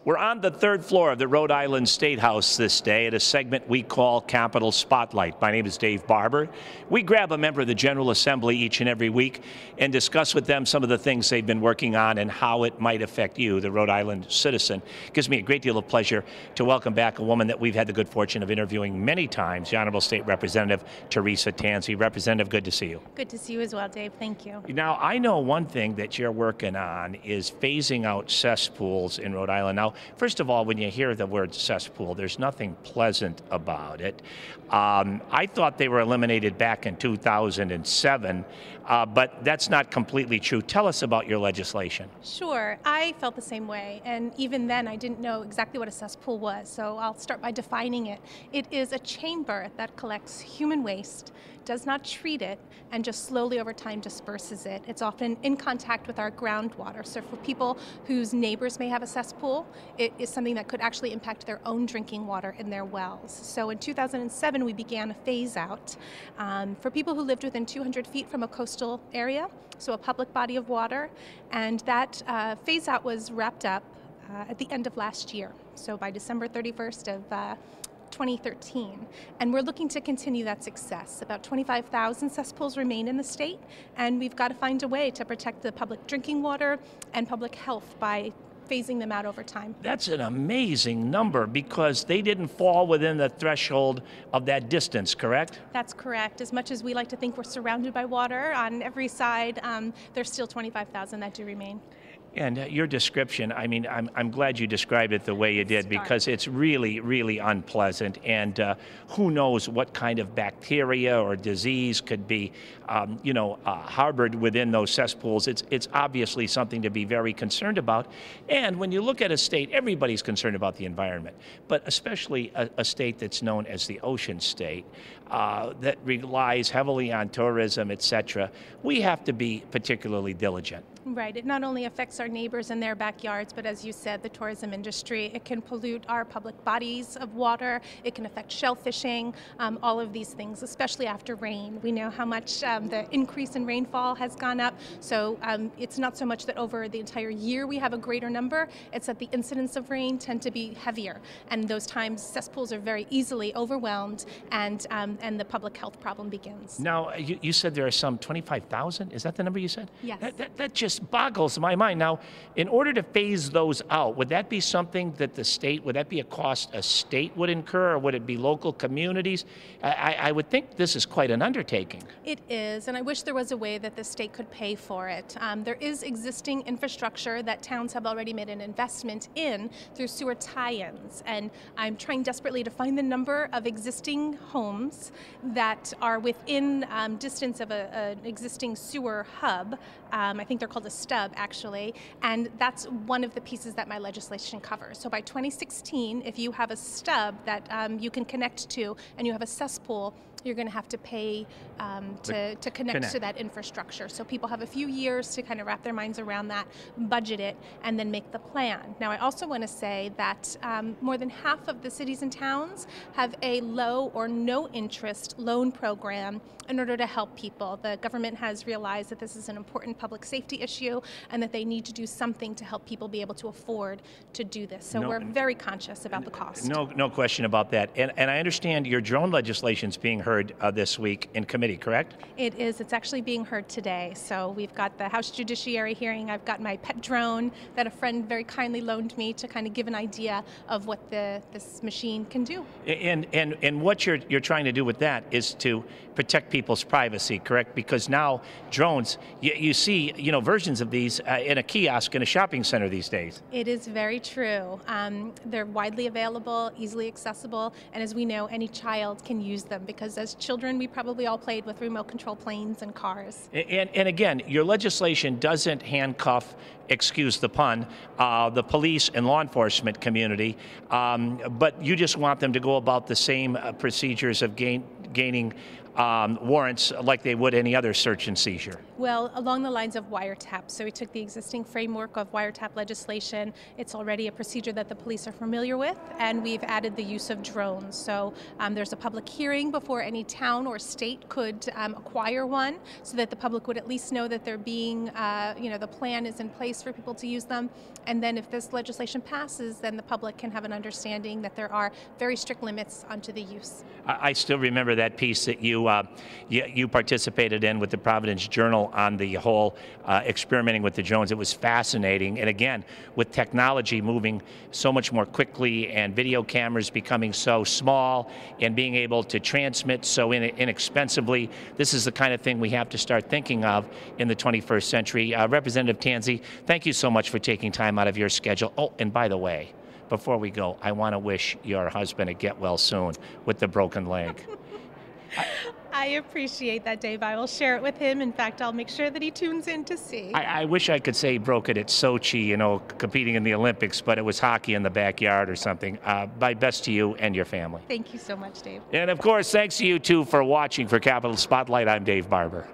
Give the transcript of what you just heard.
We're on the third floor of the Rhode Island State House this day at a segment we call Capitol Spotlight. My name is Dave Barber. We grab a member of the General Assembly each and every week and discuss with them some of the things they've been working on and how it might affect you, the Rhode Island citizen. It gives me a great deal of pleasure to welcome back a woman that we've had the good fortune of interviewing many times, the Honorable State Representative Teresa Tanzi. Representative, good to see you. Good to see you as well, Dave. Thank you. Now, I know one thing that you're working on is phasing out cesspools in Rhode Island. Now, first of all, when you hear the word cesspool, there's nothing pleasant about it. I thought they were eliminated back in 2007, but that's not completely true. Tell us about your legislation. Sure. I felt the same way, and even then I didn't know exactly what a cesspool was, so I'll start by defining it. It is a chamber that collects human waste, does not treat it, and just slowly over time disperses it. It's often in contact with our groundwater. So for people whose neighbors may have a cesspool, it is something that could actually impact their own drinking water in their wells. So in 2007, we began a phase out for people who lived within 200 feet from a coastal area, so a public body of water, and that phase out was wrapped up at the end of last year. So by December 31st of 2013, and we're looking to continue that success. About 25,000 cesspools remain in the state, and we've got to find a way to protect the public drinking water and public health by phasing them out over time. That's an amazing number because they didn't fall within the threshold of that distance, correct? That's correct. As much as we like to think we're surrounded by water on every side, there's still 25,000 that do remain. And your description, I mean, I'm glad you described it the way you did because it's really, really unpleasant. And who knows what kind of bacteria or disease could be, harbored within those cesspools. It's obviously something to be very concerned about. And when you look at a state, everybody's concerned about the environment, but especially a state that's known as the ocean state that relies heavily on tourism, etc. We have to be particularly diligent. Right. It not only affects our neighbors and their backyards, but as you said, the tourism industry. It can pollute our public bodies of water. It can affect shellfishing, all of these things, especially after rain. We know how much the increase in rainfall has gone up. So it's not so much that over the entire year we have a greater number. It's that the incidents of rain tend to be heavier. And those times cesspools are very easily overwhelmed, and the public health problem begins. Now, you said there are some 25,000? Is that the number you said? Yes. That just boggles my mind. Now, in order to phase those out, would that be something that the state, would that be a cost a state would incur, or would it be local communities? I would think this is quite an undertaking. It is, and I wish there was a way that the state could pay for it. There is existing infrastructure that towns have already made an investment in through sewer tie-ins, and I'm trying desperately to find the number of existing homes that are within distance of an existing sewer hub. I think they're called a stub, actually, and that's one of the pieces that my legislation covers. So by 2016, if you have a stub that you can connect to and you have a cesspool, you're going to have to pay to connect to that infrastructure. So people have a few years to kind of wrap their minds around that, budget it, and then make the plan. Now, I also want to say that more than half of the cities and towns have a low or no interest loan program in order to help people. The government has realized that this is an important public safety issue and that they need to do something to help people be able to afford to do this. So we're very conscious about the cost. No question about that. And I understand your drone legislation is being heard this week in committee, correct? It is. It's actually being heard today. So we've got the House Judiciary hearing. I've got my pet drone that a friend very kindly loaned me to kind of give an idea of what this machine can do. And what you're trying to do with that is to protect people's privacy, correct? Because now drones, you see, versions of these in a kiosk in a shopping center these days. It is very true. They're widely available, easily accessible, and as we know, any child can use them because as children, we probably all played with remote control planes and cars. And again, your legislation doesn't handcuff, excuse the pun, the police and law enforcement community, but you just want them to go about the same procedures of gaining warrants like they would any other search and seizure? Well, along the lines of wiretap. So we took the existing framework of wiretap legislation. It's already a procedure that the police are familiar with, and we've added the use of drones. So there's a public hearing before any town or state could acquire one, so that the public would at least know that they're being, the plan is in place for people to use them. And then if this legislation passes, then the public can have an understanding that there are very strict limits onto the use. I still remember that piece that you participated in with the Providence Journal on the whole experimenting with the drones. It was fascinating. And again, with technology moving so much more quickly and video cameras becoming so small and being able to transmit so inexpensively, this is the kind of thing we have to start thinking of in the 21st century. Representative Tanzi, thank you so much for taking time out of your schedule. Oh, and by the way, before we go, I want to wish your husband a get well soon with the broken leg. I appreciate that, Dave. I will share it with him. In fact, I'll make sure that he tunes in to see. I wish I could say he broke it at Sochi, competing in the Olympics, but it was hockey in the backyard or something. My best to you and your family. Thank you so much, Dave. And of course, thanks to you too for watching. For Capital Spotlight, I'm Dave Barber.